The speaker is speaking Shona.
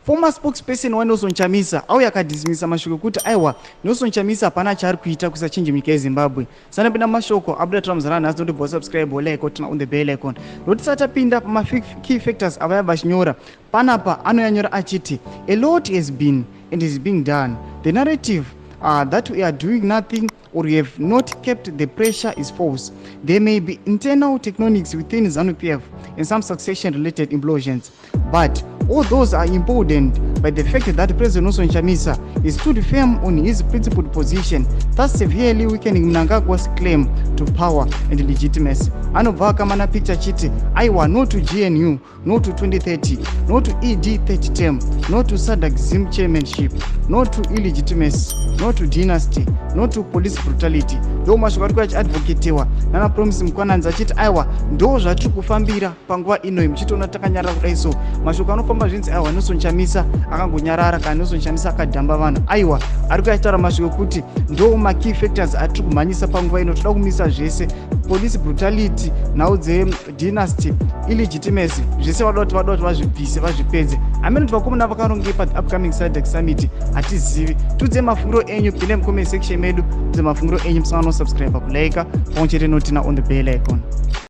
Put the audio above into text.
Former spokesperson waNelson Chamisa auya akadhisimisa mashoko kuti aiwa Nelson Chamisa hapana chaari kuita kusachinja nyika yeZimbabwe. Sanapinda mashoko abuda tiramuzarana asi ndibva subscribe like tuna on the bell icon. Rotisati tapinda pama key factors avaya vachinyora. Panapa anoyanyora achiti a lot has been and is being done. The narrative that we are doing nothing or we have not kept the pressure is false. There may be internal tectonics within ZANU-PF and some succession-related implosions, but all those are emboldened by the fact that President Nelson Chamisa is stood firm on his principled position, thus severely weakening Mnangagwa's claim to power and legitimacy. Anobva akamana picture chiti aiwa no to GNU, no to 2030, no to ED 30 term, no to SADC Summit chairmanship, no to illegitimacy, no to dynasty, no to police brutality. Ndo mashoko ari kuadvocatewa nana Promise Mkwananzi achiti aiwa ndo zvatiri kufambira panguva ino muchitoona takanyarara kudai so. Mashoko anofamba zvinzi aiwa Nelson Chamisa akangonyarara kana Nelson Chamisa akadhamba vanhu. Aiwa ari kuitaura mashoko kuti ndo ma key factors atiri kumhanyisa panguva ino, toda kumisa zvese police brutality, nhau dynasty, illegitimacy, zvese vadoda kuti vazvibvise vazvipedze. Amene tivakomana vakaronge pa upcoming SADC Summit hatizivi. Tudze mafungiro enyu pinde mukome section medu, tudze mafungiro enyu musana no subscribe kulike pamwe chete notina on the bell icon.